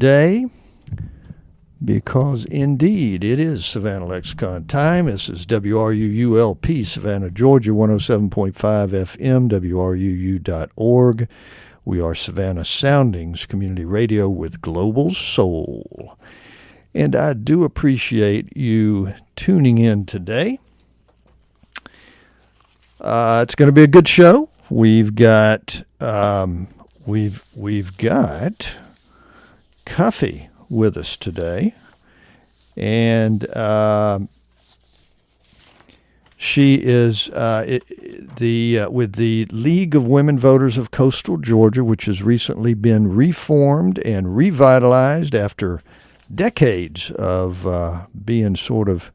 day, because indeed it is Savannah Lexicon time. This is WRUULP, Savannah, Georgia, 107.5 FM, WRUU.org. We are Savannah Soundings Community Radio with Global Soul. And I do appreciate you tuning in today. It's going to be a good show. We've got we've got Cuffy with us today, and she is with the League of Women Voters of Coastal Georgia, which has recently been reformed and revitalized after decades of being sort of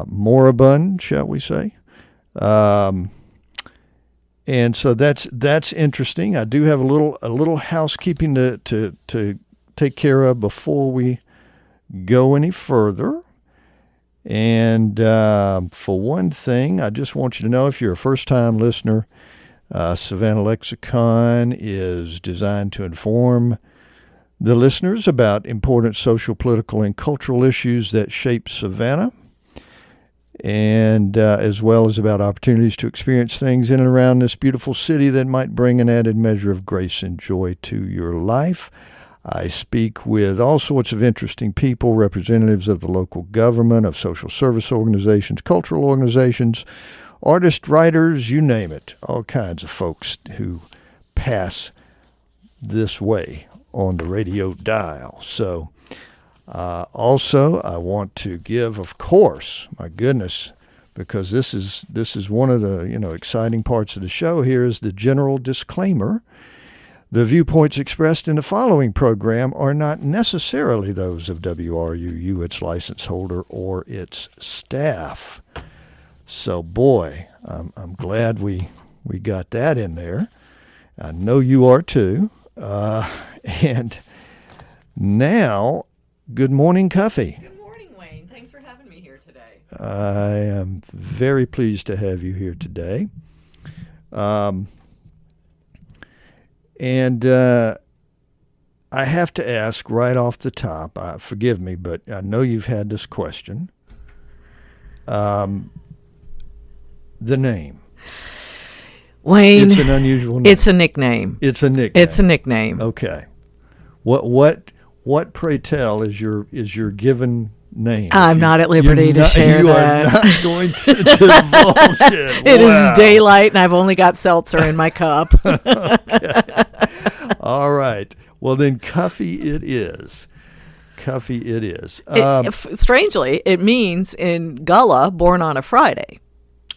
moribund, shall we say. And so that's interesting. I do have a little housekeeping to take care of before we go any further. And for one thing, I just want you to know, if you're a first-time listener, Savannah Lexicon is designed to inform the listeners about important social, political, and cultural issues that shape Savannah, and as well as about opportunities to experience things in and around this beautiful city that might bring an added measure of grace and joy to your life. I speak with all sorts of interesting people, representatives of the local government, of social service organizations, cultural organizations, artists, writers, you name it, all kinds of folks who pass this way on the radio dial. So also, I want to give, of course, my goodness, because this is one of the exciting parts of the show. Here is the general disclaimer: the viewpoints expressed in the following program are not necessarily those of WRUU, its license holder, or its staff. So, boy, I'm glad we got that in there. I know you are too. And now, good morning, Cuffy. Good morning, Wayne. Thanks for having me here today. I am very pleased to have you here today. And I have to ask right off the top, forgive me, but I know you've had this question. The name. Wayne. It's an unusual name. It's a nickname. It's a nickname. It's a nickname. Okay. What pray tell is your given name? I'm not at liberty to share that. You are not going to divulge it. It is daylight, and I've only got seltzer in my cup. Okay. All right. Well, then Cuffy it is. Cuffy it is. Strangely, it means in Gullah, born on a Friday.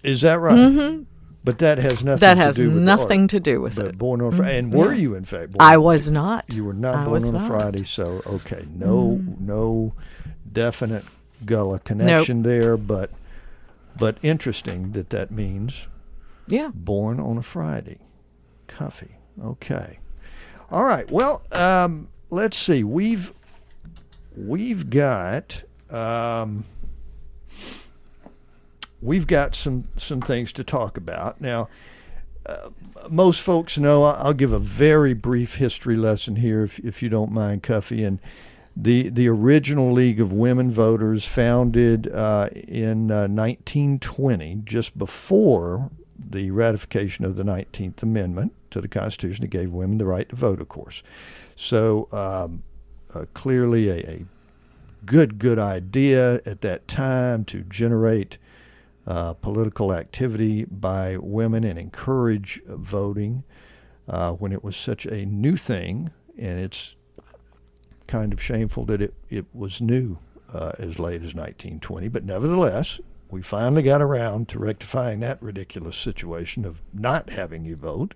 Is that right? Mm-hmm. But that has nothing to do with it. Born on Friday. And were you, in fact, born I was not. You were not born on a Friday, so, okay. No definite Gullah connection there, but interesting that means born on a Friday. Cuffy. Okay. All right. Well, let's see. We've got some things to talk about. Now, most folks know, I'll give a very brief history lesson here, if you don't mind, Cuffy. And the original League of Women Voters, founded in 1920, just before the ratification of the 19th Amendment to the Constitution that gave women the right to vote, of course. So clearly a good idea at that time to generate political activity by women and encourage voting when it was such a new thing. And it's kind of shameful that it was new as late as 1920. But nevertheless, we finally got around to rectifying that ridiculous situation of not having you vote.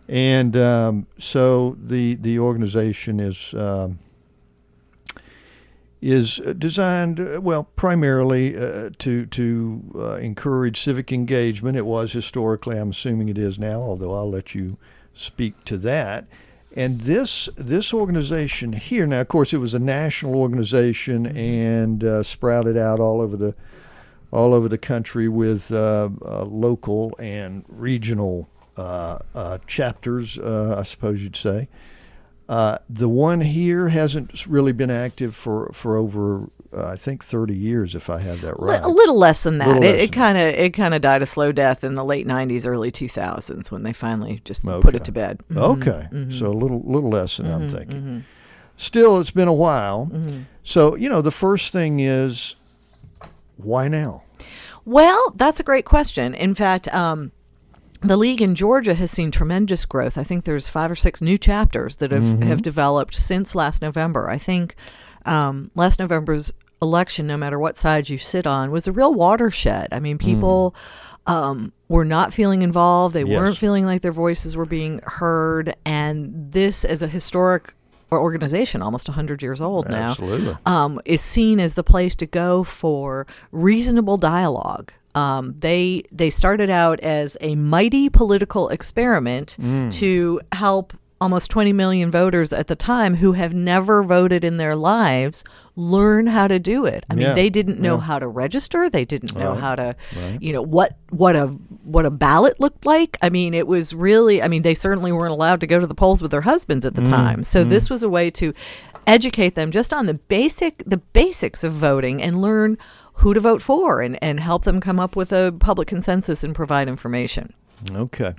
And so the organization is designed, primarily to encourage civic engagement. It was historically, I'm assuming it is now, although I'll let you speak to that. And this organization here, now, of course, it was a national organization and sprouted out all over the country with local and regional chapters, I suppose you'd say. The one here hasn't really been active for over, I think, 30 years, if I have that right. A little less than that. Little less It than kind of died a slow death in the late 90s, early 2000s when they finally just put Okay. it to bed. Okay, so a little less than I'm thinking. Still, it's been a while. So, the first thing is, why now? Well, that's a great question. In fact, the league in Georgia has seen tremendous growth. I think there's 5 or 6 new chapters that have developed since last November. I think last November's election, no matter what side you sit on, was a real watershed. I mean, people were not feeling involved. They weren't feeling like their voices were being heard. And this, as a historic organization, almost 100 years old now, is seen as the place to go for reasonable dialogue. They started out as a mighty political experiment to help almost 20 million voters at the time who have never voted in their lives learn how to do it. I mean, they didn't know how to register. They didn't know how to, what a ballot looked like. I mean, it was really, they certainly weren't allowed to go to the polls with their husbands at the time. So this was a way to educate them just on the basics of voting and learn who to vote for and help them come up with a public consensus and provide information. Okay.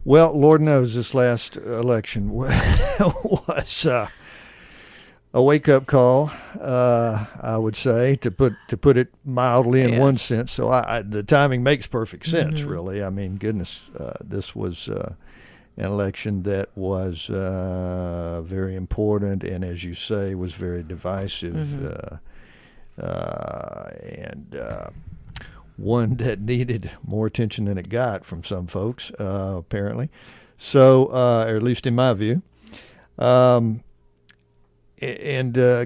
Well, Lord knows this last election was a wake-up call, I would say, to put it mildly in one sense. So the timing makes perfect sense, really. I mean, goodness, this was an election that was very important and, as you say, was very divisive. And one that needed more attention than it got from some folks, apparently. So, or at least in my view, and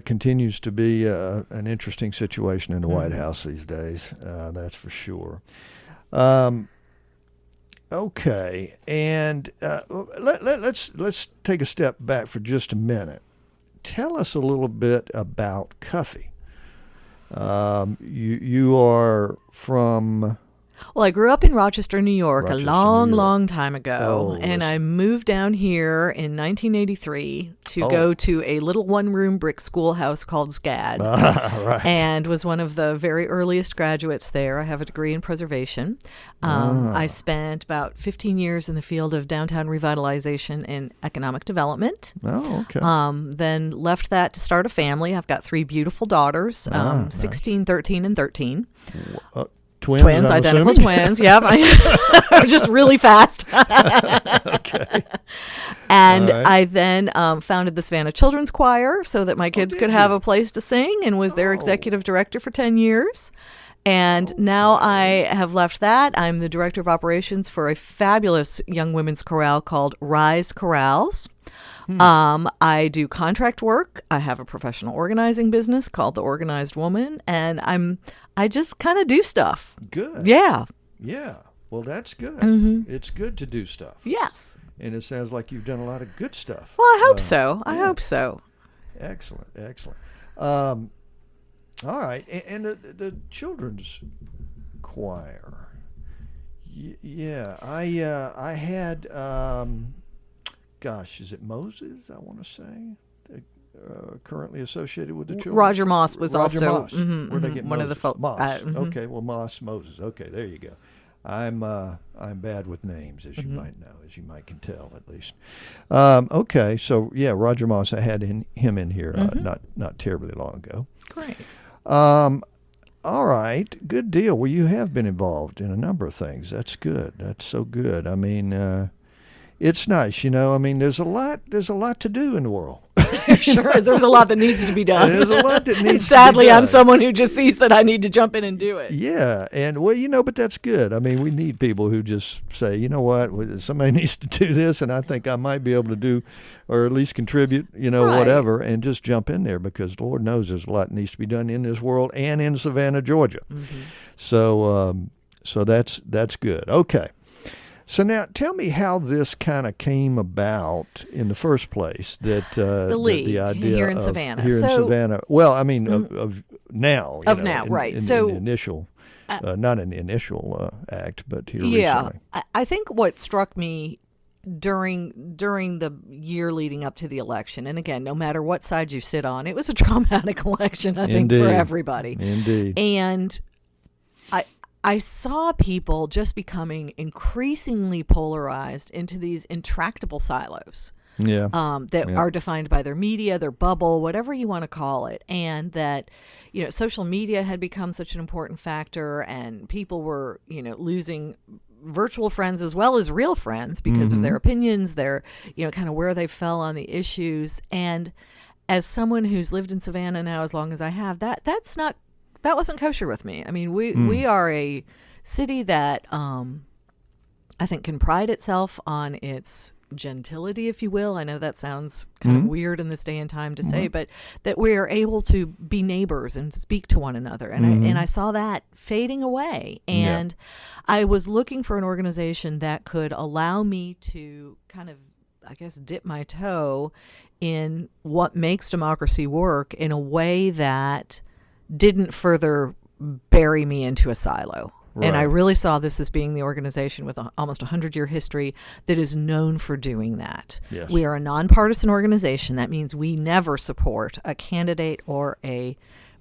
continues to be an interesting situation in the White House these days. That's for sure. Okay, and let's take a step back for just a minute. Tell us a little bit about Cuffy. You are from... Well, I grew up in Rochester, New York, a long time ago, and I moved down here in 1983 to go to a little one-room brick schoolhouse called SCAD, and was one of the very earliest graduates there. I have a degree in preservation. I spent about 15 years in the field of downtown revitalization and economic development. Then left that to start a family. I've got 3 beautiful daughters, 16, 13, and 13. Twins, identical twins. Yeah, just really fast. Okay. And I then founded the Savannah Children's Choir so that my kids could have a place to sing, and was their executive director for 10 years. And now I have left that. I'm the director of operations for a fabulous young women's chorale called Rise Chorales. I do contract work. I have a professional organizing business called The Organized Woman, and I just kind of do stuff. Good. Yeah. Yeah. Well, that's good. It's good to do stuff. Yes. And it sounds like you've done a lot of good stuff. Well, I hope so. I hope so. Excellent. All right. And the children's choir. Yeah. I had... gosh, is it Moses, I want to say, currently associated with the children? Roger Moss was Roger also Moss. Where'd they get one of the folks. Moss. Okay, well, Moses. Okay, there you go. I'm bad with names, as you might know, as you might can tell, at least. Okay, so, yeah, Roger Moss, I had him in here not terribly long ago. Great. All right, good deal. Well, you have been involved in a number of things. That's good. That's so good. I mean... it's nice, there's a lot to do in the world. Sure, there's a lot that needs to be done. There's a lot that needs and sadly, I'm someone who just sees that I need to jump in and do it. Yeah, and but that's good. I mean, we need people who just say, you know what, somebody needs to do this, and I think I might be able to do, or at least contribute, whatever, and just jump in there, because Lord knows there's a lot that needs to be done in this world and in Savannah, Georgia. So that's good. Okay. So now, tell me how this kind of came about in the first place. That the league the idea here in Savannah. In Savannah. Well, I mean, of now. Right. In the initial, not an initial act, but here recently. I think what struck me during the year leading up to the election. And again, no matter what side you sit on, it was a traumatic election, I think, for everybody. Indeed. And I saw people just becoming increasingly polarized into these intractable silos. That are defined by their media, their bubble, whatever you want to call it. And that, social media had become such an important factor, and people were, losing virtual friends as well as real friends because of their opinions, their, kind of where they fell on the issues. And as someone who's lived in Savannah now as long as I have, that wasn't kosher with me. I mean, we are a city that I think can pride itself on its gentility, if you will. I know that sounds kind of weird in this day and time to say, but that we are able to be neighbors and speak to one another. And I saw that fading away. And I was looking for an organization that could allow me to kind of, I guess, dip my toe in what makes democracy work in a way that didn't further bury me into a silo. Right. And I really saw this as being the organization with almost a 100-year history that is known for doing that. Yes. We are a nonpartisan organization. That means we never support a candidate or a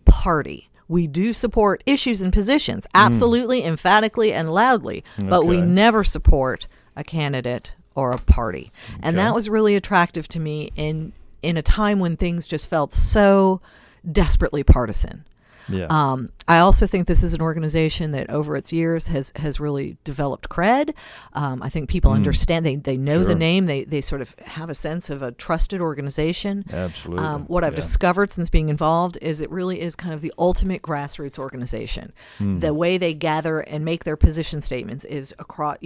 party. We do support issues and positions, absolutely, emphatically, and loudly, but we never support a candidate or a party. And that was really attractive to me in a time when things just felt so desperately partisan. Yeah. I also think this is an organization that over its years has really developed cred. I think people understand, they know the name, they sort of have a sense of a trusted organization. Absolutely. What I've discovered since being involved is it really is kind of the ultimate grassroots organization. The way they gather and make their position statements is across,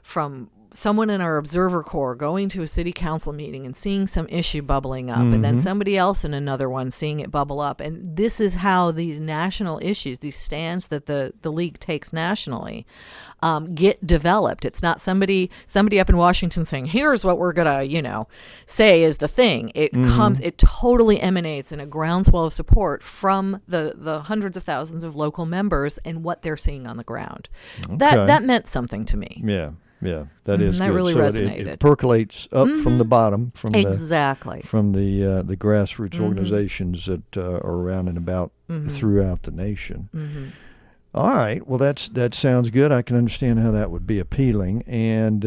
from someone in our observer corps going to a city council meeting and seeing some issue bubbling up, and then somebody else in another one seeing it bubble up. And this is how these national issues, these stands that the league takes nationally, get developed. It's not somebody up in Washington saying, here's what we're gonna, say is the thing. It it totally emanates in a groundswell of support from the hundreds of thousands of local members and what they're seeing on the ground. That meant something to me. Yeah, that is that good. really so resonated. It percolates up from the bottom, from the grassroots organizations that are around and about throughout the nation. All right, well that sounds good. I can understand how that would be appealing, and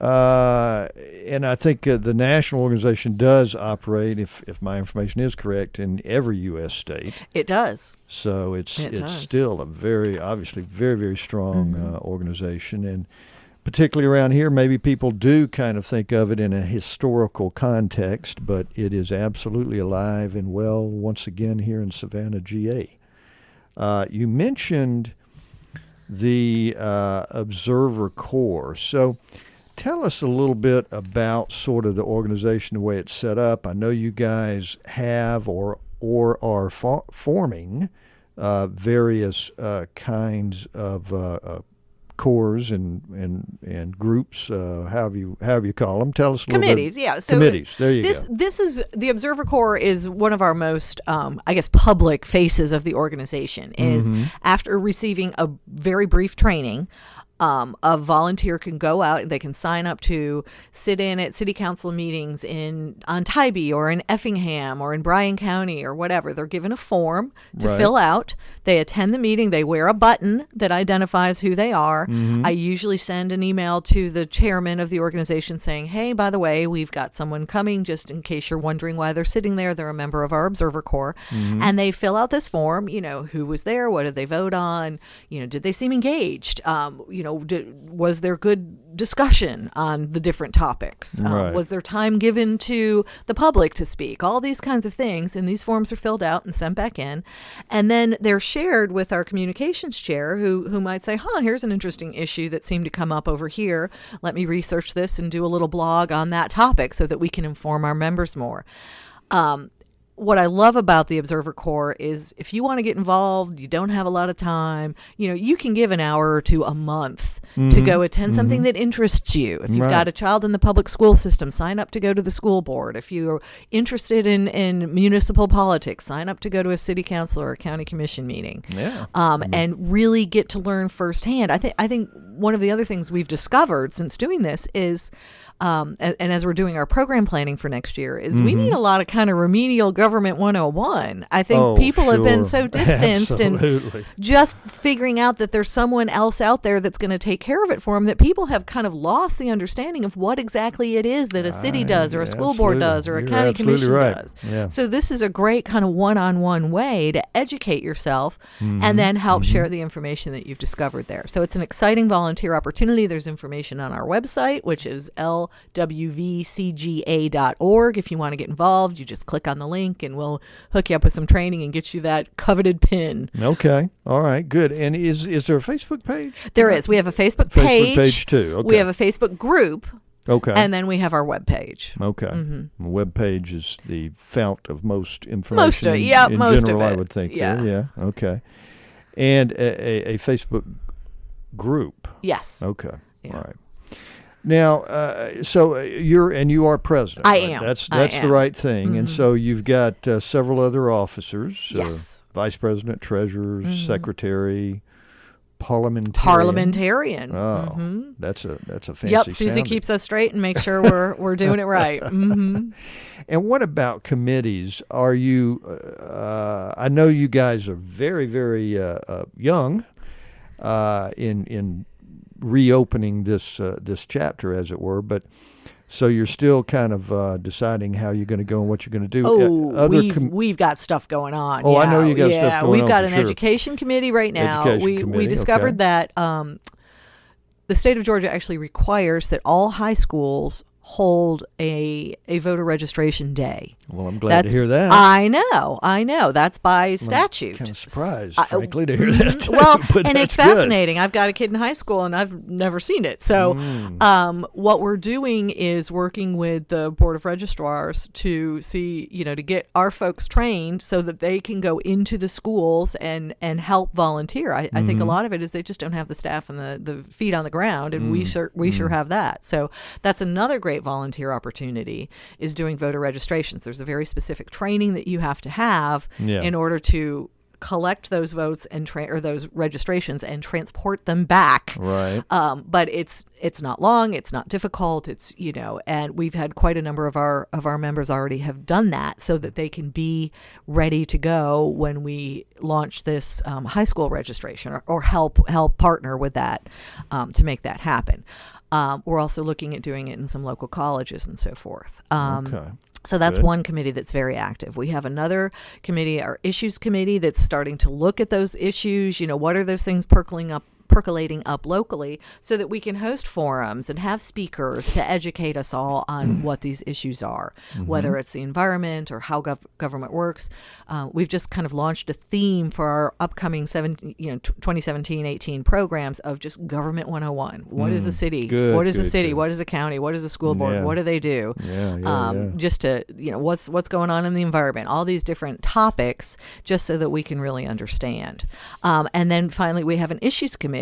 I think the national organization does operate, if my information is correct, in every U.S. state. It does. So it's still a very very strong organization, and particularly around here, maybe people do kind of think of it in a historical context, but it is absolutely alive and well once again here in Savannah, GA. You mentioned the Observer Corps, so tell us a little bit about sort of the organization, the way it's set up. I know you guys have or are forming various kinds of corps and groups, however you call them. Tell us a little committees, bit. Yeah. So committees. There you go. This is the Observer Corps is one of our most, public faces of the organization. Is after receiving a very brief training, a volunteer can go out and they can sign up to sit in at city council meetings on Tybee or in Effingham or in Bryan County or whatever. They're given a form to fill out. They attend the meeting. They wear a button that identifies who they are. I usually send an email to the chairman of the organization saying, hey, by the way, we've got someone coming, just in case you're wondering why they're sitting there. They're a member of our Observer Corps. And they fill out this form, who was there, what did they vote on, did they seem engaged, was there good discussion on the different topics? Was there time given to the public to speak? All these kinds of things. And these forms are filled out and sent back in. And then they're shared with our communications chair who might say, here's an interesting issue that seemed to come up over here. Let me research this and do a little blog on that topic so that we can inform our members more. what I love about the Observer Corps is if you want to get involved, you don't have a lot of time, you can give an hour or two a month to go attend something that interests you. If you've got a child in the public school system, sign up to go to the school board. If you're interested in municipal politics, sign up to go to a city council or a county commission meeting. Yeah. And really get to learn firsthand. I think one of the other things we've discovered since doing this is, and as we're doing our program planning for next year, is we need a lot of kind of remedial government 101. I think people have been so distanced and just figuring out that there's someone else out there that's going to take care of it for them, that people have kind of lost the understanding of what exactly it is that a city does or a school board does or a county commission does. Yeah. So this is a great kind of one-on-one way to educate yourself and then help share the information that you've discovered there. So it's an exciting volunteer opportunity. There's information on our website, which is lwvcga.org. If you want to get involved, you just click on the link and we'll hook you up with some training and get you that coveted pin. Okay. All right. Good. And is there a Facebook page? There is. We have a Facebook page. Facebook page too. Okay. We have a Facebook group. Okay. And then we have our webpage. Okay. The webpage is the fount of most information. Most of it. Yeah, in most general, of it. I would think. Yeah. There. Yeah. Okay. And a Facebook group. Yes. Okay. Yeah. All right. Now, so you are president. I right? am. That's I the am. right thing. And so you've got several other officers. Yes. Vice president, treasurer, secretary, parliamentarian. Parliamentarian. Oh, that's a fancy. Yep. Susie sounding. keeps us straight and makes sure we're doing it right. And what about committees? Are you? I know you guys are very, very young in reopening this chapter, as it were, but so you're still kind of deciding how you're going to go and what you're going to do. We've got stuff going on. Oh, I know you got stuff going We've on. We've got for an sure. education committee right now. We discovered that the state of Georgia actually requires that all high schools hold a voter registration day. Well, I'm glad to hear that. I know. That's by statute. I'm kind of surprised, frankly, to hear that. Well, but and it's fascinating. I've got a kid in high school, and I've never seen it. So what we're doing is working with the Board of Registrars to see, to get our folks trained so that they can go into the schools and help volunteer. I think a lot of it is they just don't have the staff and the feet on the ground, and we sure have that. So that's another great volunteer opportunity, is doing voter registrations. There's a very specific training that you have to have in order to collect those votes and those registrations and transport them back. Right. But it's not long. It's not difficult. It's and we've had quite a number of our members already have done that, so that they can be ready to go when we launch this high school registration, or help partner with that to make that happen. We're also looking at doing it in some local colleges and so forth. Okay. So that's Good. one committee that's very active. We have another committee, our issues committee, that's starting to look at those issues. What are those things percolating up locally, so that we can host forums and have speakers to educate us all on what these issues are, whether it's the environment or how government works. We've just kind of launched a theme for our upcoming 2017-18 programs of just government 101. What is a city? Good, what is a city? good. What is a county? What is a school board? Yeah. What do they do? Just to, what's going on in the environment, all these different topics, just so that we can really understand. And then finally, we have an issues committee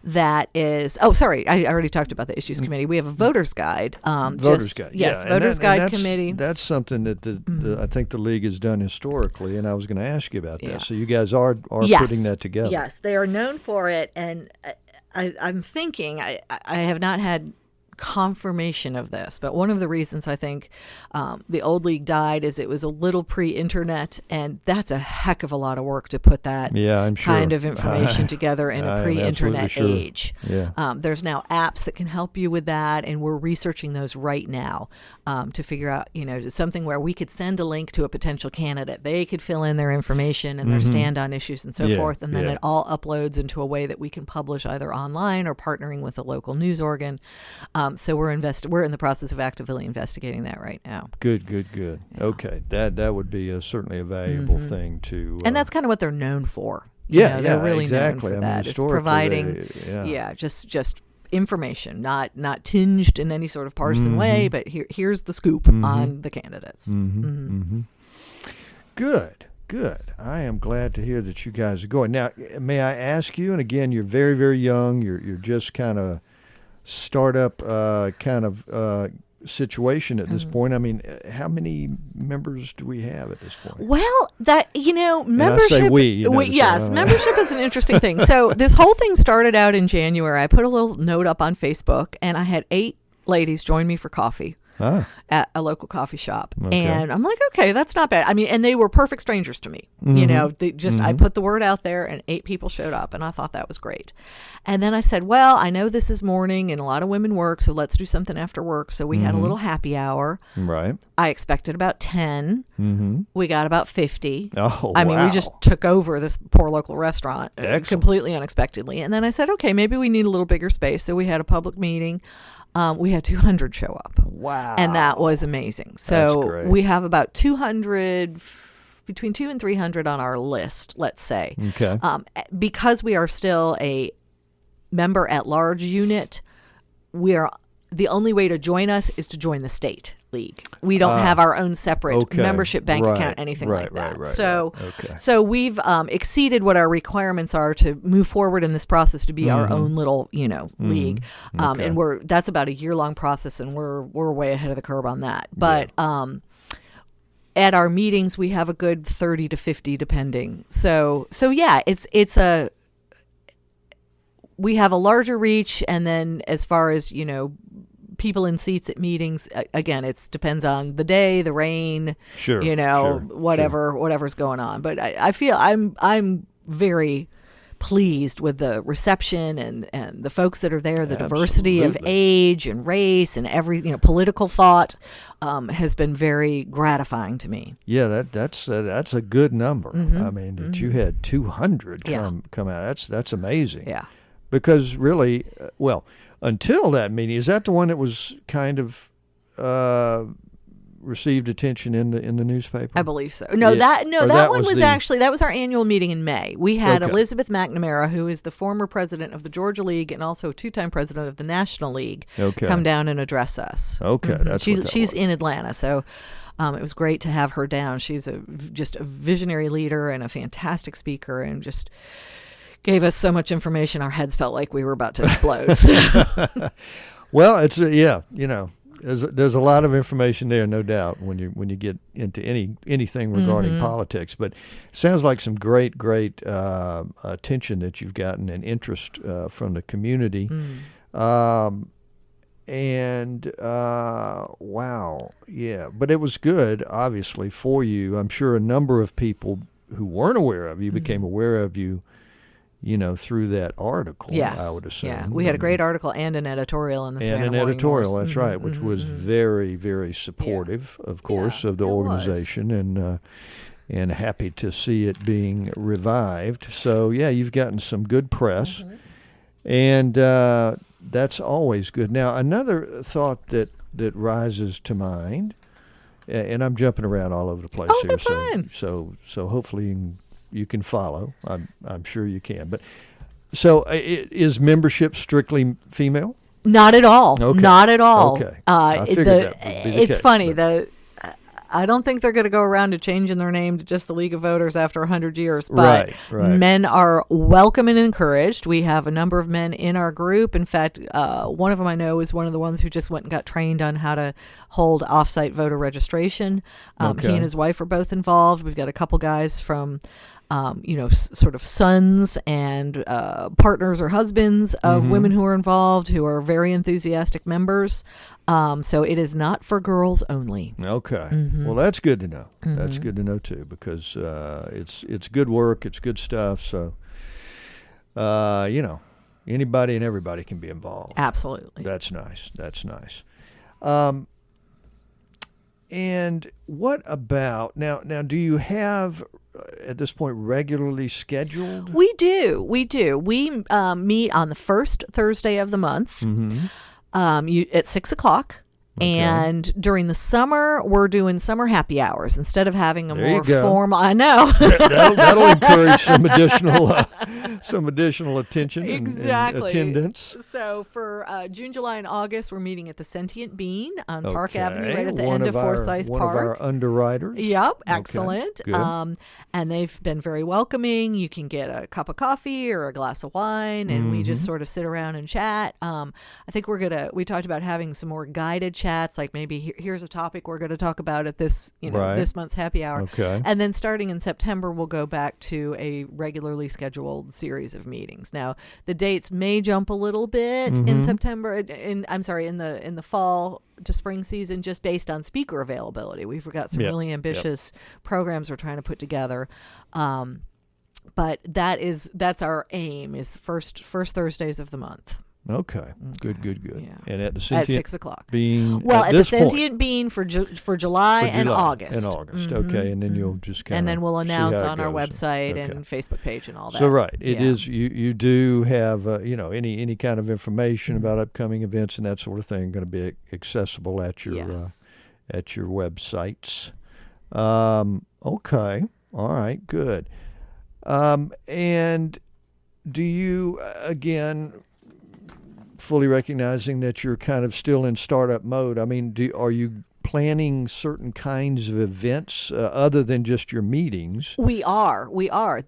that is, I already talked about the issues committee. We have a voters guide. Voters guide. Yes, yeah. voters guide committee. That's something that I think the league has done historically, and I was going to ask you about that. So you guys are putting that together. Yes, they are known for it, and I'm thinking, I have not had confirmation of this, but one of the reasons I think the old league died is it was a little pre-internet, and that's a heck of a lot of work to put that I'm sure. kind of information together in a pre-internet sure. age. Yeah. There's now apps that can help you with that, and we're researching those right now to figure out, something where we could send a link to a potential candidate. They could fill in their information and their stand on issues and so forth, and then it all uploads into a way that we can publish either online or partnering with a local news organ. So we're in the process of actively investigating that right now. Good. Yeah. Okay, that would be certainly a valuable thing to. And that's kind of what they're known for. They're really exactly. known for that. It's historically, providing, just information, not tinged in any sort of partisan way, but here's the scoop on the candidates. Good. I am glad to hear that you guys are going. Now, may I ask you, and again, you're very, very young. You're just kind of startup situation at this point. I mean, how many members do we have at this point? Well, membership. And I say we, yes, membership is an interesting thing. So this whole thing started out in January. I put a little note up on Facebook, and I had 8 ladies join me for coffee. At a local coffee shop. Okay. And I'm like, okay, that's not bad. I mean, and they were perfect strangers to me. You know, I put the word out there and 8 people showed up, and I thought that was great. And then I said, well, I know this is morning and a lot of women work, so let's do something after work. So we had a little happy hour. Right. I expected about 10. We got about 50. Oh, I mean, we just took over this poor local restaurant completely unexpectedly. And then I said, okay, maybe we need a little bigger space. So we had a public meeting. We had 200 show up. Wow. And that was amazing. So we have about 200, between 200 and 300 on our list, let's say. Okay. Because we are still a member at large unit, the only way to join us is to join the state league. We don't have our own separate membership bank account, anything like that. So we've exceeded what our requirements are to move forward in this process to be our own little, league. And that's about a year-long process, and we're way ahead of the curve on that. But at our meetings, we have a good 30 to 50, depending. So yeah, we have a larger reach, and then as far as people in seats at meetings, again, it depends on the day, the rain, whatever's going on. But I feel I'm very pleased with the reception and the folks that are there. The diversity of age and race and every political thought has been very gratifying to me. Yeah, that's a good number. I mean, that you had 200 come out. That's amazing. Yeah. Because really, until that meeting, is that the one that was kind of received attention in the newspaper? I believe so. No, that one was actually, that was our annual meeting in May. We had Elizabeth McNamara, who is the former president of the Georgia League and also 2-time president of the National League, come down and address us. Okay, that's she's in Atlanta, so. It was great to have her down. She's just a visionary leader and a fantastic speaker, and just gave us so much information, our heads felt like we were about to explode. Well, it's there's a lot of information there, no doubt, when you get into anything regarding politics. But it sounds like some great attention that you've gotten and interest from the community. Wow, yeah. But it was good, obviously, for you. I'm sure a number of people who weren't aware of you became aware of you, through that article. Yes. I would assume. Yeah, we had a great article and an editorial in the Savannah Morning editorial, News. that's right, which was very, very supportive, of course, of the organization, and happy to see it being revived. So, yeah, you've gotten some good press, and that's always good. Now, another thought that rises to mind, and I'm jumping around all over the place here. That's fine. So hopefully you can follow. I'm sure you can. But so is membership strictly female? Not at all. Okay. Not at all. Okay. I figured that would be the it's case, funny. I don't think they're going to go around to changing their name to just the League of Voters after 100 years. But men are welcome and encouraged. We have a number of men in our group. In fact, one of them I know is one of the ones who just went and got trained on how to hold off-site voter registration. He and his wife are both involved. We've got a couple guys from sort of sons and partners or husbands of women who are involved, who are very enthusiastic members. So it is not for girls only. Okay. Well, that's good to know. That's good to know too, because it's good work. It's good stuff. So, anybody and everybody can be involved. Absolutely. That's nice. That's nice. And what about now? Do you have at this point regularly scheduled? We do. We meet on the first Thursday of the month. At 6:00, And during the summer, we're doing summer happy hours instead of having a There you more go. formal. I know. That'll encourage some additional attention Exactly. and attendance. So for June, July, and August, we're meeting at the Sentient Bean on Park Avenue, right at the One end of Forsyth one Park. of our underwriters. Yep, excellent. Good. And they've been very welcoming. You can get a cup of coffee or a glass of wine, and we just sort of sit around and chat. I think we talked about having some more guided chats, like maybe here's a topic we're going to talk about at this, this month's happy hour. Okay. And then starting in September, we'll go back to a regularly scheduled series of meetings. Now, the dates may jump a little bit in September, in the fall to spring season, just based on speaker availability. We've got some really ambitious programs we're trying to put together. But that's our aim, is first Thursdays of the month. Okay. Good. Yeah. And at the At Sentient 6:00. Bean. Well, at the this point, Sentient Bean for July and August. In August. Okay. And then you'll just kind of. And then we'll announce on our goes. website and Facebook page and all that. So it is. You do have any kind of information about upcoming events and that sort of thing going to be accessible at your at your websites. Okay. All right. Good. And do you again, fully recognizing that you're kind of still in startup mode, I mean, are you planning certain kinds of events other than just your meetings? We are.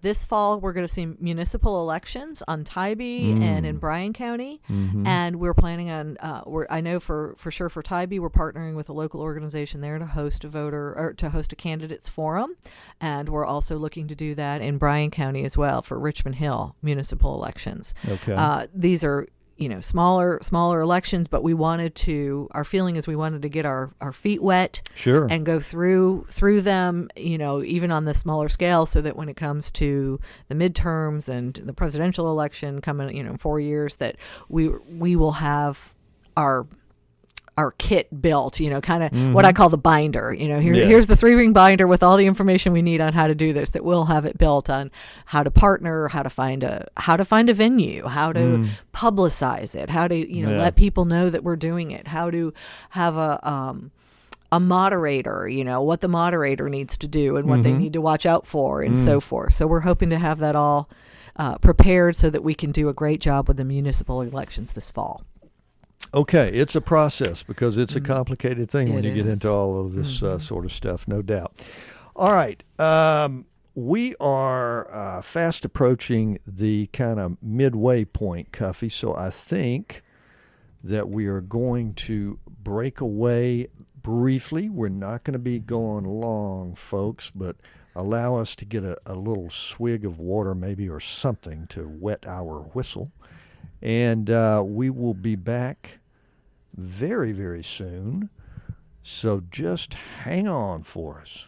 This fall, we're going to see municipal elections on Tybee and in Bryan County. And we're planning on, I know for sure for Tybee, we're partnering with a local organization there to host a candidates forum. And we're also looking to do that in Bryan County as well for Richmond Hill municipal elections. Okay. These are smaller elections, but our feeling is we wanted to get our feet wet, and go through them, even on the smaller scale, so that when it comes to the midterms and the presidential election coming, in 4 years, that we will have our kit built, kind of what I call the binder. Here's the 3-ring binder with all the information we need on how to do this, that we'll have it built on how to partner, how to find a venue, how to publicize it, how to, let people know that we're doing it, how to have a moderator, what the moderator needs to do and what they need to watch out for and so forth. So we're hoping to have that all prepared so that we can do a great job with the municipal elections this fall. Okay, it's a process because it's a complicated thing when you get into all of this sort of stuff, no doubt. All right, we are fast approaching the kind of midway point, Cuffy, so I think that we are going to break away briefly. We're not going to be going long, folks, but allow us to get a little swig of water maybe or something to wet our whistle. And we will be back very, very soon. So just hang on for us.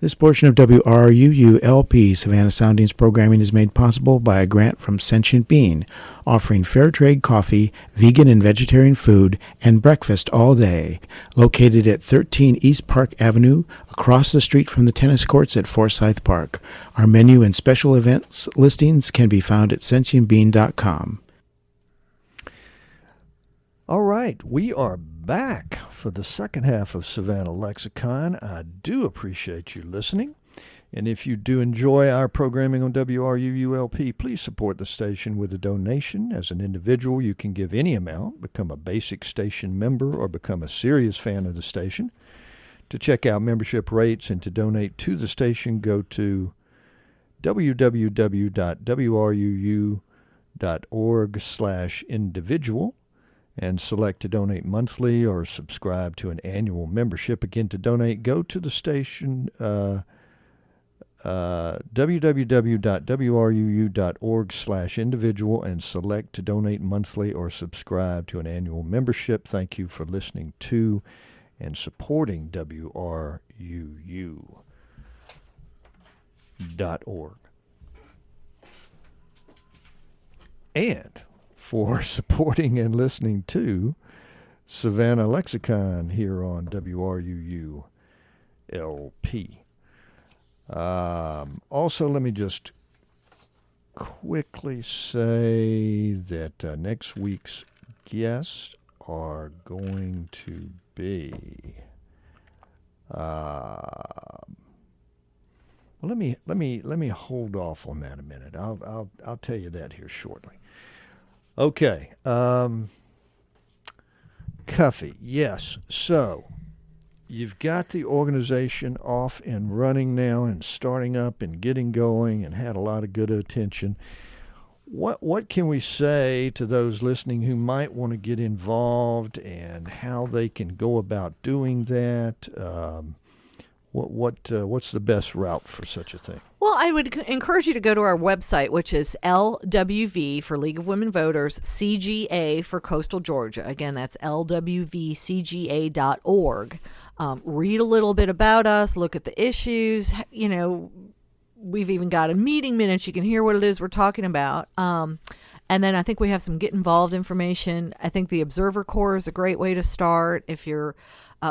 This portion of WRUU-LP Savannah Soundings programming is made possible by a grant from Sentient Bean, offering fair trade coffee, vegan and vegetarian food, and breakfast all day. Located at 13 East Park Avenue, across the street from the tennis courts at Forsyth Park. Our menu and special events listings can be found at sentientbean.com. All right, we are back for the second half of Savannah Lexicon. I do appreciate you listening. And if you do enjoy our programming on WRUU-LP, please support the station with a donation. As an individual, you can give any amount, become a basic station member, or become a serious fan of the station. To check out membership rates and to donate to the station, go to www.wruu.org/individual. and select to donate monthly or subscribe to an annual membership. Again, to donate, go to the station, www.wruu.org/individual and select to donate monthly or subscribe to an annual membership. Thank you for listening to and supporting WRUU.org. And for supporting and listening to Savannah Lexicon here on WRUU-LP. Also, let me just quickly say that next week's guests are going to be... well, let me hold off on that a minute. I'll tell you that here shortly. Okay. Cuffy, yes. So you've got the organization off and running now and starting up and getting going and had a lot of good attention. What can we say to those listening who might want to get involved and how they can go about doing that? What's the best route for such a thing? Well, I would encourage you to go to our website, which is LWV for League of Women Voters, CGA for Coastal Georgia. Again, that's LWVCGA.org. Read a little bit about us, look at the issues. You know, we've even got a meeting minutes. You can hear what it is we're talking about. And then I think we have some get involved information. I think the Observer Corps is a great way to start. If you're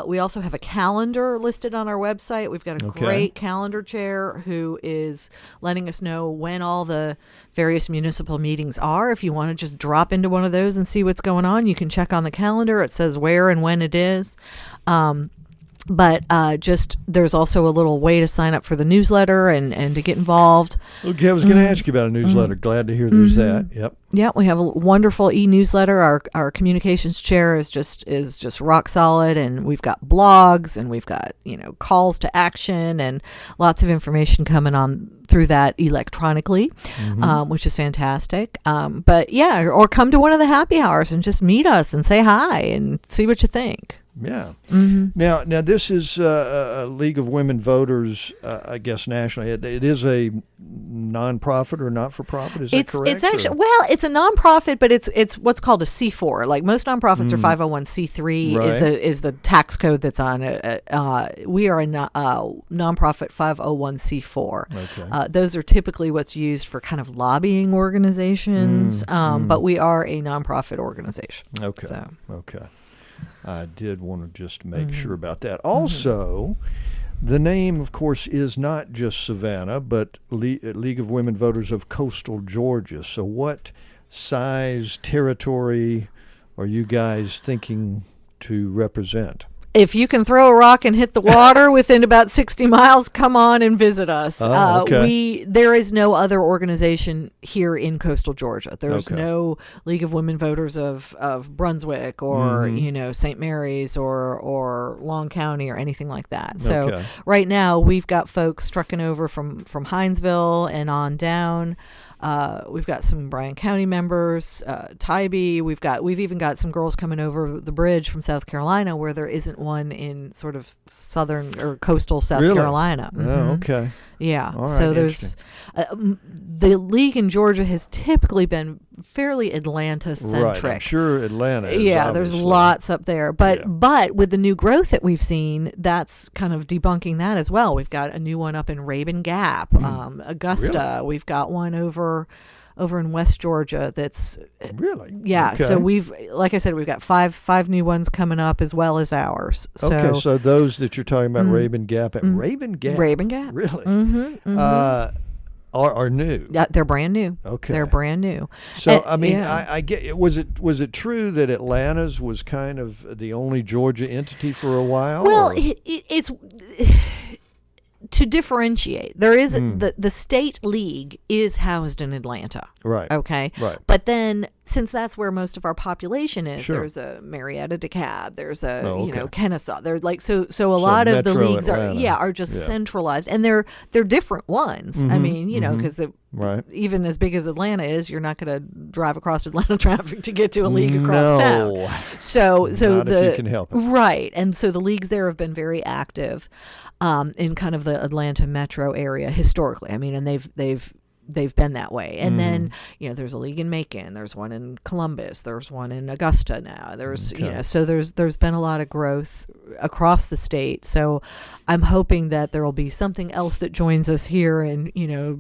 we also have a calendar listed on our website. We've got a great calendar chair who is letting us know when all the various municipal meetings are. If you want to just drop into one of those and see what's going on, you can check on the calendar. It says where and when it is. But just there's also a little way to sign up for the newsletter and to get involved. Okay, I was going to ask you about a newsletter. Glad to hear there's that. Yep. Yeah, we have a wonderful e-newsletter. Our communications chair is just rock solid, and we've got blogs and we've got calls to action and lots of information coming on through that electronically, which is fantastic. But yeah, or come to one of the happy hours and just meet us and say hi and see what you think. Yeah. Now this is a League of Women Voters, I guess nationally. It is a nonprofit or not-for-profit. Is that correct? It's actually it's a nonprofit, but it's what's called a C4. Like most nonprofits are 501c3 right. is the tax code that's on it. We are a nonprofit 501c4. Okay. Those are typically what's used for kind of lobbying organizations, but we are a nonprofit organization. Okay. So. Okay. I did want to just make sure about that. Also, the name, of course, is not just Savannah, but League of Women Voters of Coastal Georgia. So what size territory are you guys thinking to represent? If you can throw a rock and hit the water within about 60 miles, come on and visit us. There is no other organization here in coastal Georgia. There's no League of Women Voters of Brunswick or St. Mary's or Long County or anything like that. So right now we've got folks trucking over from Hinesville and on down. We've got some Bryan County members, Tybee. We've even got some girls coming over the bridge from South Carolina, where there isn't one in sort of southern or coastal South Really? Carolina. Oh, okay. Yeah. All right, So there's the league in Georgia has typically been fairly Atlanta centric. Right. I'm sure Atlanta is, Yeah, there's obviously. lots up there. But Yeah. but with the new growth that we've seen, that's kind of debunking that as well. We've got a new one up in Rabun Gap, Augusta. Really? We've got one over in West Georgia that's Really? yeah. Okay. So we've, like I said, we've got five new ones coming up as well as ours. So, Okay, so those that you're talking about, Rabun Gap, Rabun Gap, Rabun Gap. really, Mm-hmm, are new. yeah, they're brand new. Okay. They're brand new. So And- I mean, yeah. I get it. Was it true that Atlanta's was kind of the only Georgia entity for a while? Well, or- it's to differentiate. There is the state league is housed in Atlanta. right. Okay. Right. But then, since that's where most of our population is, Sure. there's a Marietta, DeKalb, there's a Oh, okay. Kennesaw. There's like so a lot of the Metro leagues Atlanta. are just Yeah. centralized, and they're different ones. I mean, because Right. even as big as Atlanta is, you're not going to drive across Atlanta traffic to get to a league across town. No. So Not if you can help it. right, and so the leagues there have been very active in kind of the Atlanta metro area historically. I mean, and they've been that way. And then, there's a league in Macon, there's one in Columbus, there's one in Augusta now. There's, Okay. so there's been a lot of growth across the state. So I'm hoping that there will be something else that joins us here in,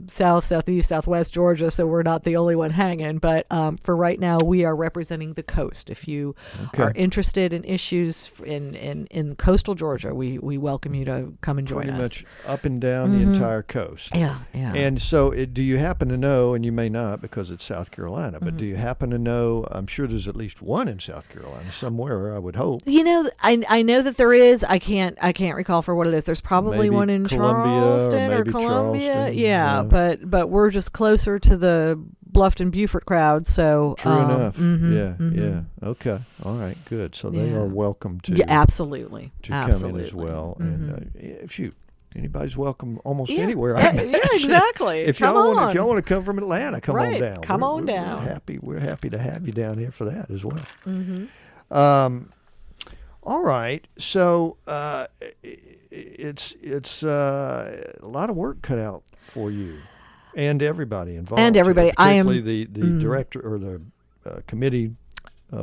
South, Southeast, Southwest Georgia, so we're not the only one hanging. But for right now, we are representing the coast. If you are interested in issues in coastal Georgia, we welcome you to come and join Pretty us. much up and down the entire coast. Yeah, yeah. And so, do you happen to know, and you may not because it's South Carolina, but do you happen to know, I'm sure there's at least one in South Carolina somewhere, I would hope. I know that there is. I can't recall for what it is. There's probably Maybe one in Columbia, or Charleston or maybe Columbia. Charleston, Yeah, yeah. but we're just closer to the Bluffton Beaufort crowd. So True enough. mhm, Yeah. Okay. All right. Good. So they Yeah. are welcome to yeah, absolutely, to absolutely. come in as well. Mhm. And shoot, anybody's welcome almost Yeah. anywhere. Yeah, I imagine. exactly. If Come y'all on. want to come from Atlanta, come on Right. down. Come on We're down. happy. We're happy to have you down here for that as well. Mhm. All right. So it's a lot of work cut out for you and everybody involved. And everybody. Particularly the director or the committee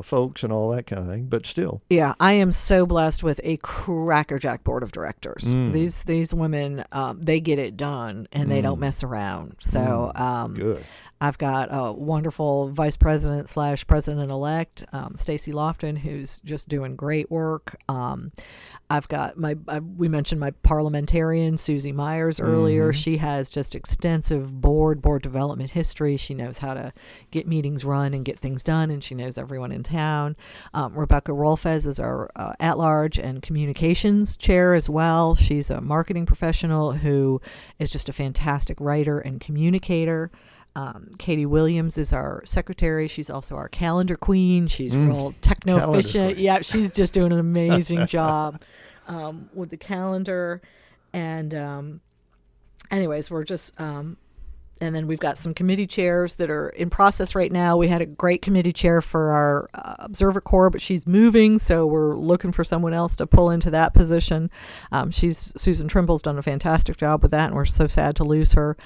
folks and all that kind of thing. But still. Yeah, I am so blessed with a crackerjack board of directors. Mm. These women, they get it done and they don't mess around. So Good. I've got a wonderful vice president / president-elect, Stacy Lofton, who's just doing great work. I've got we mentioned my parliamentarian, Susie Myers, earlier. She has just extensive board development history. She knows how to get meetings run and get things done, and she knows everyone in town. Rebecca Rolfes is our at-large and communications chair as well. She's a marketing professional who is just a fantastic writer and communicator. Katie Williams is our secretary. She's also our calendar queen. She's real techno efficient. queen. Yeah, she's just doing an amazing job with the calendar. And anyways, we're just and then we've got some committee chairs that are in process right now. We had a great committee chair for our Observer Corps, but she's moving, so we're looking for someone else to pull into that position. Susan Trimble's done a fantastic job with that, and we're so sad to lose her.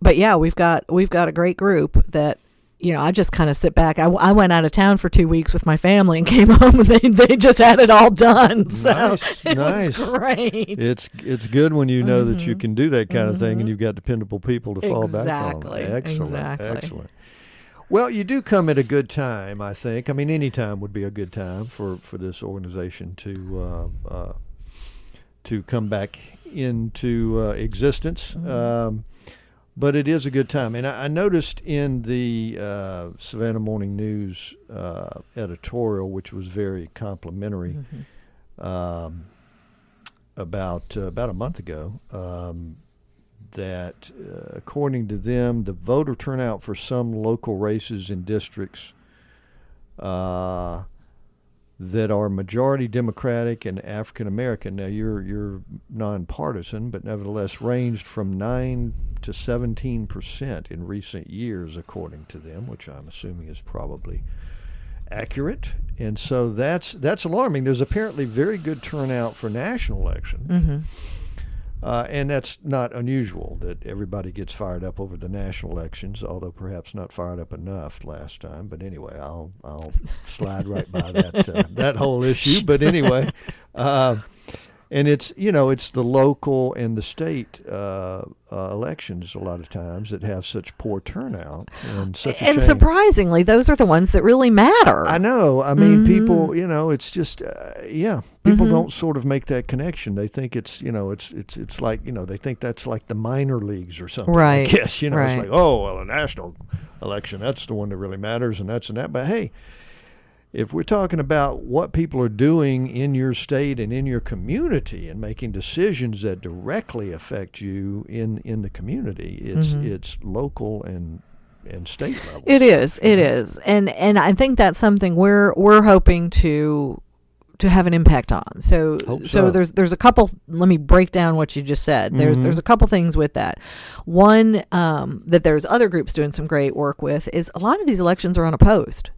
But yeah, we've got a great group that, I just kind of sit back. I went out of town for 2 weeks with my family and came home, and they just had it all done. So Nice. was great. It's good when you know that you can do that kind of thing and you've got dependable people to fall back on. Exactly. Excellent. Well, you do come at a good time, I think. I mean, any time would be a good time for this organization to come back into existence. But it is a good time. And I noticed in the Savannah Morning News editorial, which was very complimentary, about a month ago, that according to them, the voter turnout for some local races in districts that are majority Democratic and African American. Now you're nonpartisan, but nevertheless ranged from 9 to 17% in recent years, according to them, which I'm assuming is probably accurate. And so that's alarming. There's apparently very good turnout for national elections. Mm-hmm. And that's not unusual that everybody gets fired up over the national elections, although perhaps not fired up enough last time. But anyway, I'll slide right by that whole issue. But anyway, and it's the local and the state elections a lot of times that have such poor turnout and such a and shame. Surprisingly, those are the ones that really matter. I know. I mean, people. It's just People don't sort of make that connection. They think it's like they think that's like the minor leagues or something. Right. I guess right. It's like, oh well, a national election, that's the one that really matters, and that's and that. But hey, if we're talking about what people are doing in your state and in your community and making decisions that directly affect you in the community, it's local and state level. It is, and I think that's something we're hoping to have an impact on. So there's a couple. Let me break down what you just said. There's a couple things with that. One, that there's other groups doing some great work with is a lot of these elections are unopposed,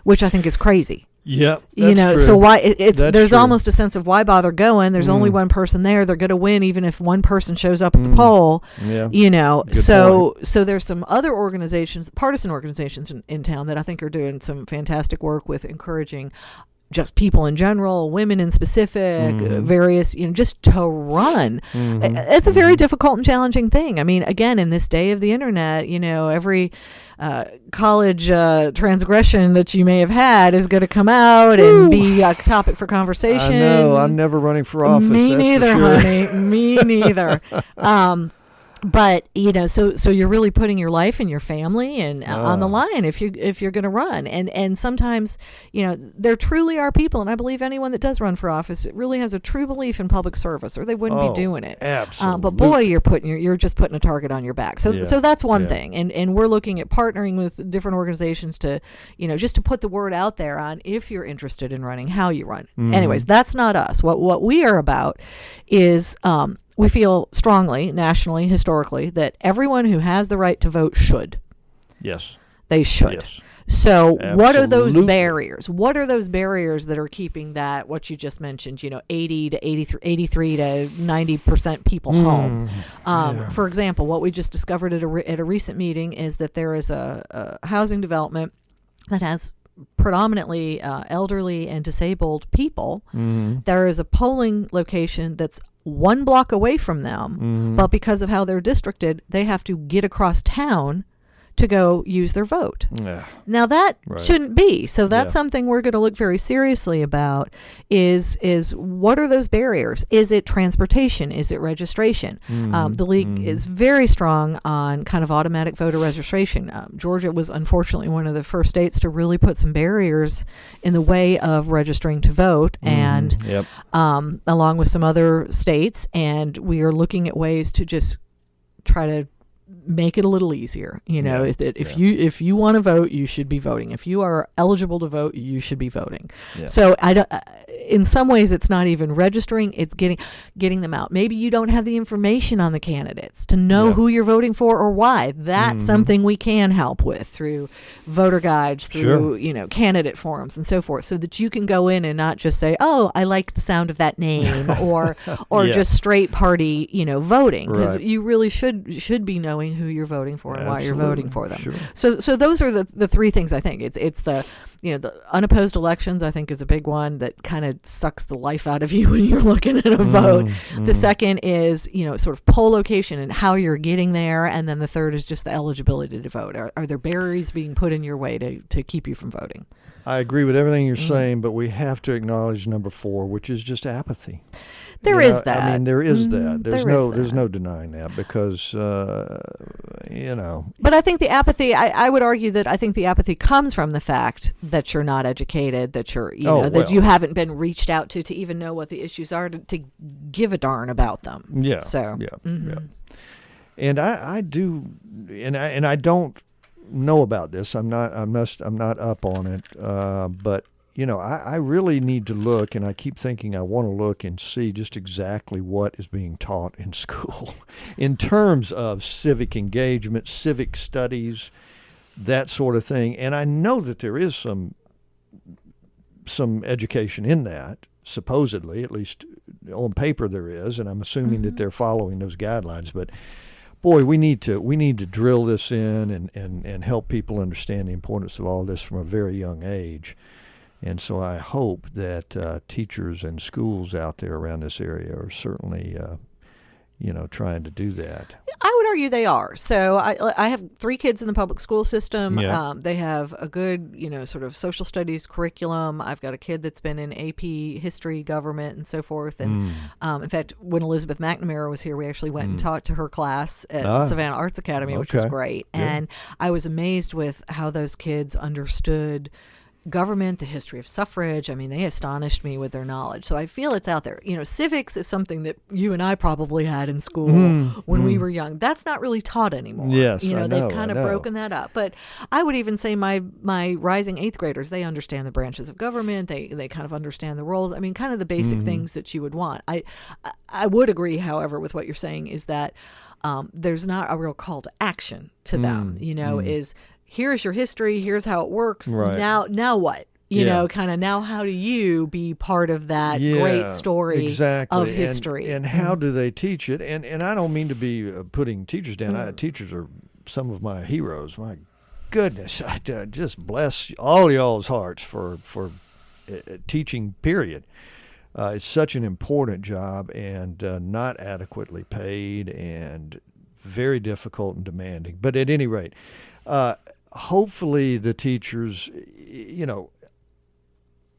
which I think is crazy. Yeah, true. So why there's true. almost a sense of why bother going? There's only one person there. They're going to win even if one person shows up at the poll. Yeah. Good So point. so there's some other organizations, partisan organizations in town that I think are doing some fantastic work with encouraging just people in general, women in specific, various, just to run. It's a very difficult and challenging thing. I mean, again, in this day of the internet, every college transgression that you may have had is going to come out and be a topic for conversation. I know. I'm never running for office. Me that's neither, for sure. honey. Me neither. But so you're really putting your life and your family and on the line if you're going to run, and sometimes there truly are people, and I believe anyone that does run for office really has a true belief in public service, or they wouldn't be doing it. Absolutely. But boy, you're just putting a target on your back. So that's one thing, and we're looking at partnering with different organizations to just to put the word out there on if you're interested in running, how you run. Anyways, that's not us. What we are about is. We feel strongly, nationally, historically, that everyone who has the right to vote should. Yes. They should. Yes. So what are those Absolutely. barriers? What are those barriers that are keeping that, what you just mentioned, 80 to 83 to 90% people home? For example, what we just discovered at a recent meeting is that there is a housing development that has predominantly elderly and disabled people. There is a polling location that's 1 block away from them, but because of how they're districted, they have to get across town to go use their vote. Yeah. Now that Right. shouldn't be. So that's Yeah. something we're going to look very seriously about is what are those barriers? Is it transportation? Is it registration? The league is very strong on kind of automatic voter registration. Georgia was unfortunately one of the first states to really put some barriers in the way of registering to vote, and Yep. along with some other states, and we are looking at ways to just try to make it a little easier. If you want to vote, you should be voting. If you are eligible to vote, you should be voting. Yeah. So I don't. In some ways, it's not even registering; it's getting them out. Maybe you don't have the information on the candidates to know who you're voting for or why. That's something we can help with through voter guides, through candidate forums and so forth, so that you can go in and not just say, "Oh, I like the sound of that name," or just straight party voting, because Right. you really should be knowing who you're voting for and why you're voting for them. Sure. So those are the three things I think. It's the the unopposed elections, I think, is a big one that kind of sucks the life out of you when you're looking at a vote. The second is sort of poll location and how you're getting there, and then the third is just the eligibility to vote. Are there barriers being put in your way to keep you from voting? I agree with everything you're saying, but we have to acknowledge number 4, which is just apathy. There is that. I mean, there is that. There is There's that. no denying that, because But I think the apathy, I would argue that I think the apathy comes from the fact that you're not educated, that you're, that you haven't been reached out to even know what the issues are, to give a darn about them. Yeah. So, Yeah. And I do, and I don't know about this. I'm not up on it. But I really need to look, and I keep thinking I want to look and see just exactly what is being taught in school in terms of civic engagement, civic studies, that sort of thing. And I know that there is some education in that, supposedly, at least on paper there is, and I'm assuming that they're following those guidelines. But boy, we need to drill this in and help people understand the importance of all this from a very young age. And so I hope that teachers and schools out there around this area are certainly, trying to do that. I would argue they are. So I have 3 kids in the public school system. Yeah. They have a good, sort of social studies curriculum. I've got a kid that's been in AP history, government, and so forth. And in fact, when Elizabeth McNamara was here, we actually went and talked to her class at Savannah Arts Academy, which was great. Good. And I was amazed with how those kids understood government, the history of suffrage. I mean, they astonished me with their knowledge. So I feel it's out there. Civics is something that you and I probably had in school when we were young. That's not really taught anymore. Yes, they've kind of broken that up. But I would even say my rising 8th graders, they understand the branches of government. They kind of understand the roles. I mean, kind of the basic things that you would want. I would agree, however, with what you're saying is that there's not a real call to action to them, is here's your history, here's how it works. Right. Now what? Now how do you be part of that great story of history? And how do they teach it? And I don't mean to be putting teachers down. Teachers are some of my heroes. My goodness, I just bless all y'all's hearts for teaching, period. It's such an important job and not adequately paid and very difficult and demanding. But at any rate, hopefully the teachers,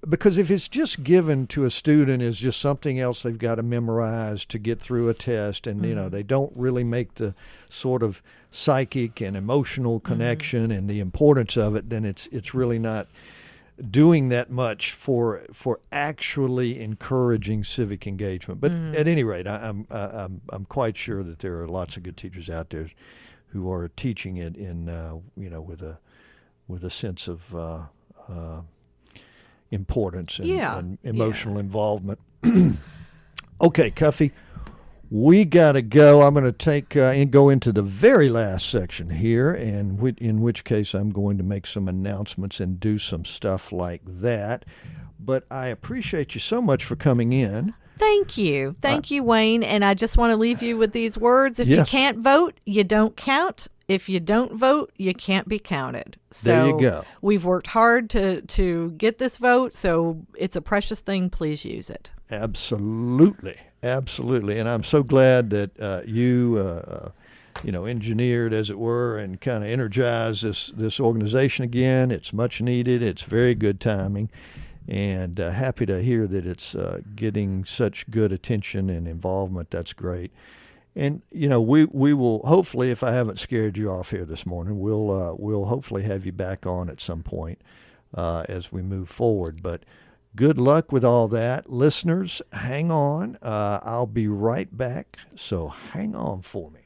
because if it's just given to a student as just something else they've got to memorize to get through a test, and they don't really make the sort of psychic and emotional connection and the importance of it, then it's really not doing that much for actually encouraging civic engagement. But at any rate, I'm quite sure that there are lots of good teachers out there who are teaching it in with a sense of importance and emotional involvement. Okay, Cuffy, we got to go. I'm going to take and go into the very last section here, and in which case I'm going to make some announcements and do some stuff like that. But I appreciate you so much for coming in. Thank you. Thank you, Wayne. And I just want to leave you with these words. If you can't vote, you don't count. If you don't vote, you can't be counted. So there you go. We've worked hard to get this vote, so it's a precious thing. Please use it. Absolutely. And I'm so glad that you engineered, as it were, and kind of energized this organization again. It's much needed. It's very good timing. And happy to hear that it's getting such good attention and involvement. That's great. And we will hopefully, if I haven't scared you off here this morning, we'll hopefully have you back on at some point as we move forward. But good luck with all that, listeners. Hang on. I'll be right back. So hang on for me.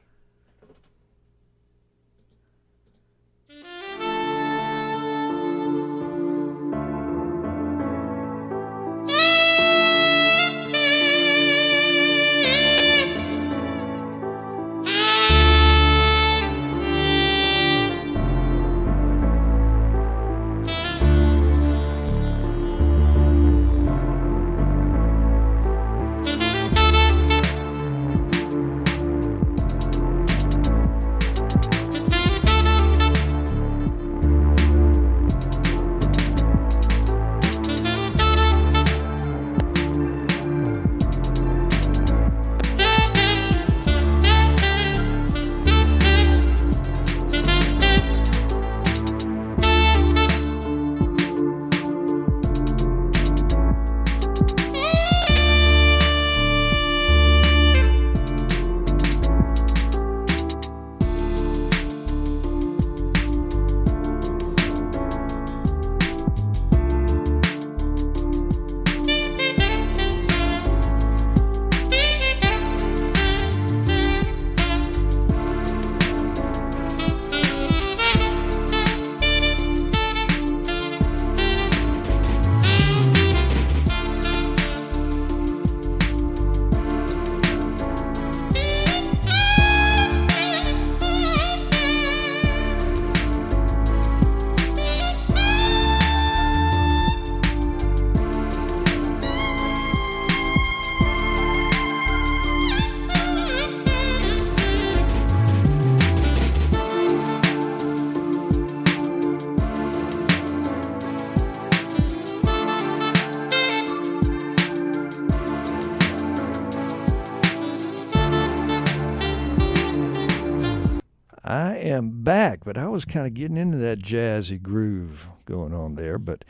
am back, but I was kind of getting into that jazzy groove going on there. But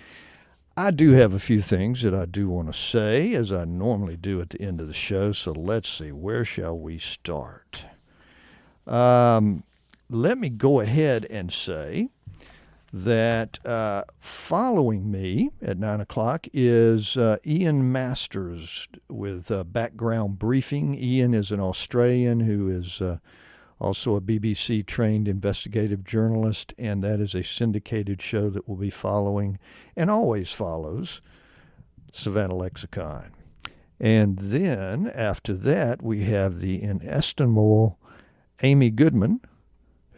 I do have a few things that I do want to say, as I normally do at the end of the show. So let's see, where shall we start? Let me go ahead and say that following me at 9 o'clock is Ian Masters with Background Briefing. Ian is an Australian who is also a BBC-trained investigative journalist, and that is a syndicated show that will be following and always follows Savannah Lexicon. And then after that, we have the inestimable Amy Goodman,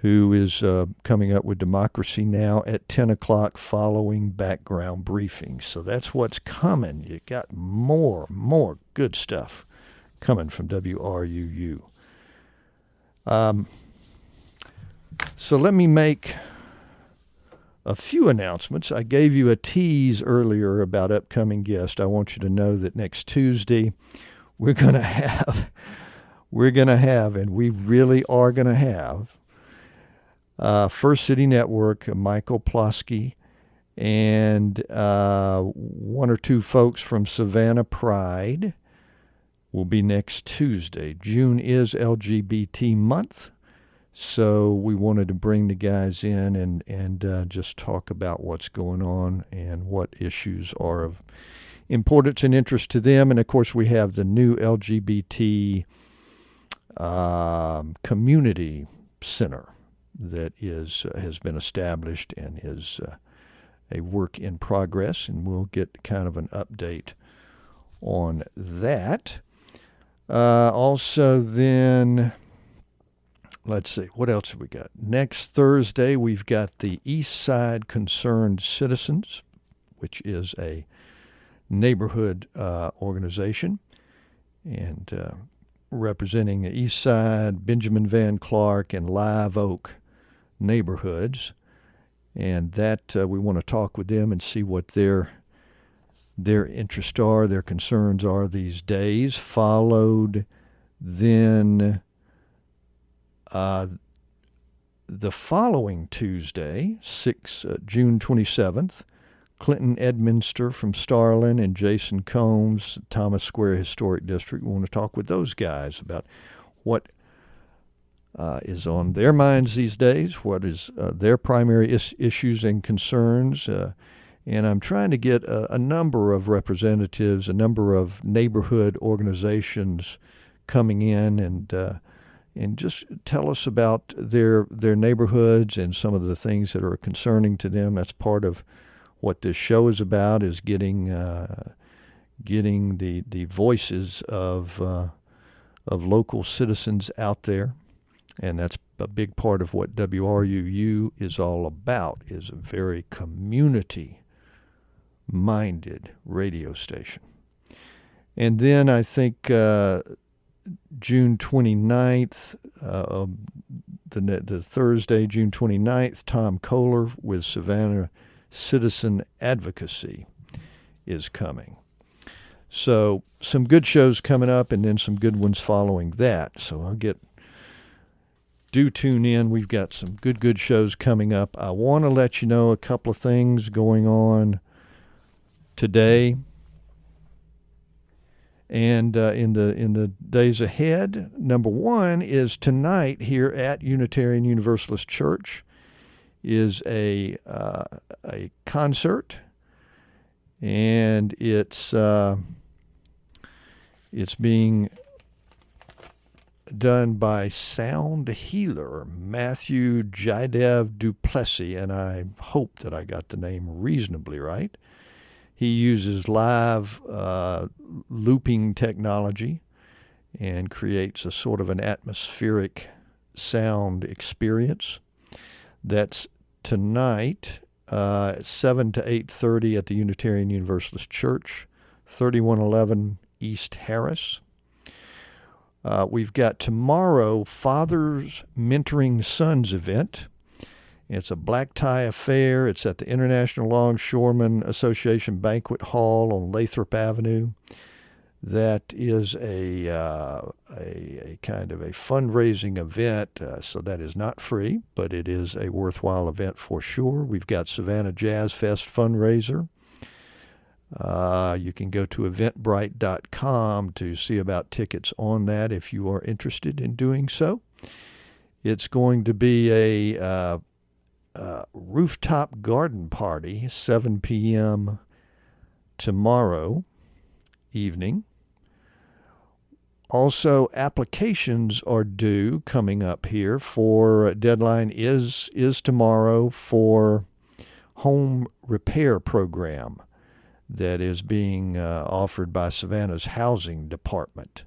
who is coming up with Democracy Now! At 10 o'clock following Background Briefing. So that's what's coming. You got more good stuff coming from WRUU. So let me make a few announcements. I gave you a tease earlier about upcoming guests. I want you to know that next Tuesday we're going to have, and we really are going to have, First City Network, Michael Plosky, and one or two folks from Savannah Pride will be next Tuesday. June is LGBT month, so we wanted to bring the guys in and just talk about what's going on and what issues are of importance and interest to them. And, of course, we have the new LGBT community center that has been established and is a work in progress, and we'll get kind of an update on that. Also then, let's see, what else have we got? Next Thursday, we've got the East Side Concerned Citizens, which is a neighborhood organization, and representing the East Side, Benjamin Van Clark, and Live Oak neighborhoods. And that we want to talk with them and see what their interests are, their concerns are these days. Followed then the following Tuesday, June 27th, Clinton Edminster from Starland and Jason Combs, Thomas Square Historic District. We want to talk with those guys about what is on their minds these days, what is their primary issues and concerns. And I'm trying to get a number of representatives, a number of neighborhood organizations coming in and just tell us about their neighborhoods and some of the things that are concerning to them. That's part of what this show is about, is getting the voices of local citizens out there. And that's a big part of what WRUU is all about, is a very community-minded radio station. And then I think June 29th, the Thursday, June 29th, Tom Kohler with Savannah Citizen Advocacy is coming. So some good shows coming up, and then some good ones following that. So do tune in. We've got some good shows coming up. I want to let you know a couple of things going on today and in the days ahead. Number one is tonight here at Unitarian Universalist Church is a concert, and it's being done by sound healer Matthew Jaidev Duplessis, and I hope that I got the name reasonably right. He uses live looping technology and creates a sort of an atmospheric sound experience. That's tonight, 7 to 8:30 at the Unitarian Universalist Church, 3111 East Harris. We've got tomorrow Fathers Mentoring Sons event. It's a black tie affair. It's at the International Longshoremen Association Banquet Hall on Lathrop Avenue. That is a kind of a fundraising event, so that is not free, but it is a worthwhile event for sure. We've got Savannah Jazz Fest fundraiser. You can go to eventbrite.com to see about tickets on that if you are interested in doing so. It's going to be a rooftop garden party, 7 p.m. tomorrow evening. Also, applications are due coming up here for deadline is tomorrow for home repair program that is being offered by Savannah's housing department.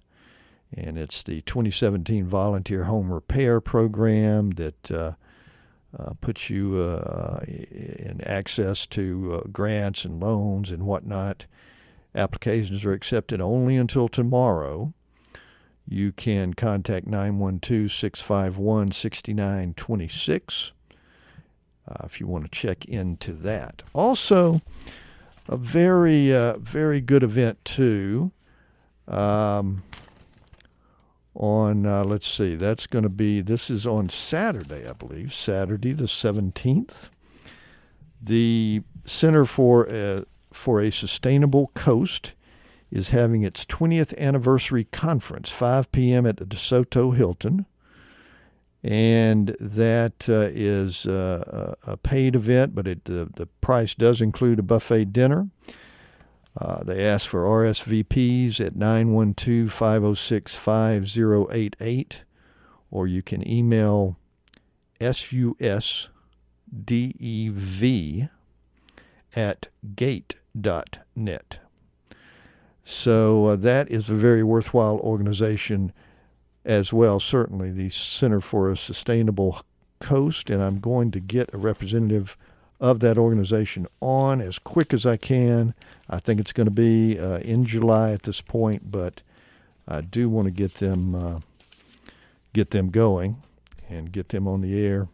And it's the 2017 Volunteer Home Repair Program that puts you in access to grants and loans and whatnot. Applications are accepted only until tomorrow. You can contact 912-651-6926 if you want to check into that. Also, a very good event, too, on, let's see, this is on Saturday, I believe, Saturday the 17th. The Center for a Sustainable Coast is having its 20th anniversary conference, 5 p.m. at the DeSoto Hilton. And that is a paid event, but the price does include a buffet dinner. They ask for RSVPs at 912-506-5088, or you can email susdev@gate.net. So that is a very worthwhile organization as well, certainly, the Center for a Sustainable Coast, and I'm going to get a representative of that organization on as quick as I can. I think it's going to be in July at this point, but I do want to get them going and get them on the air.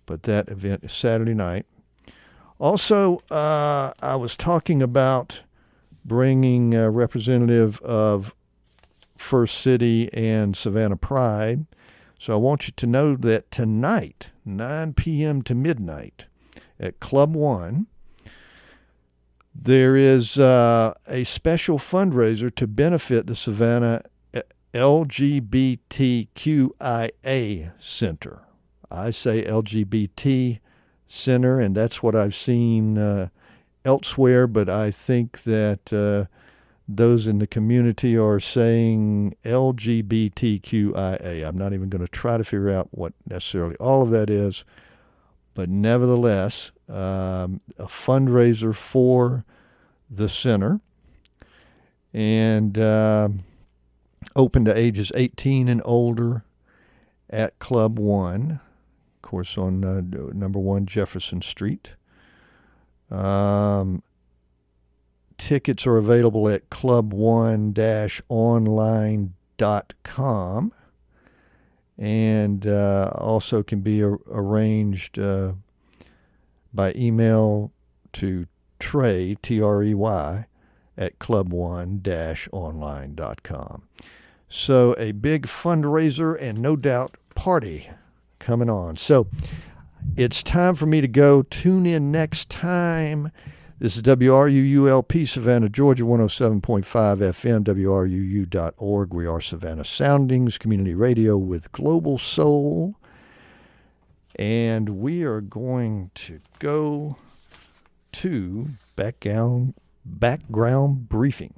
But that event is Saturday night. Also, I was talking about bringing a representative of First City and Savannah Pride. So I want you to know that tonight, 9 p.m. to midnight, at Club 1, there is a special fundraiser to benefit the Savannah LGBTQIA Center. I say LGBT Center, and that's what I've seen elsewhere, but I think that those in the community are saying LGBTQIA. I'm not even going to try to figure out what necessarily all of that is, but nevertheless, a fundraiser for the center, and open to ages 18 and older at Club 1, of course, on number 1 Jefferson Street. Tickets are available at club1-online.com, and also can be arranged by email to Trey, Trey, at club1-online.com. So a big fundraiser and no doubt party coming on. So it's time for me to go. Tune in next time. This is WRUULP, Savannah, Georgia, 107.5 FM, WRUU.org. We are Savannah Soundings, community radio with global soul. And we are going to go to background briefing.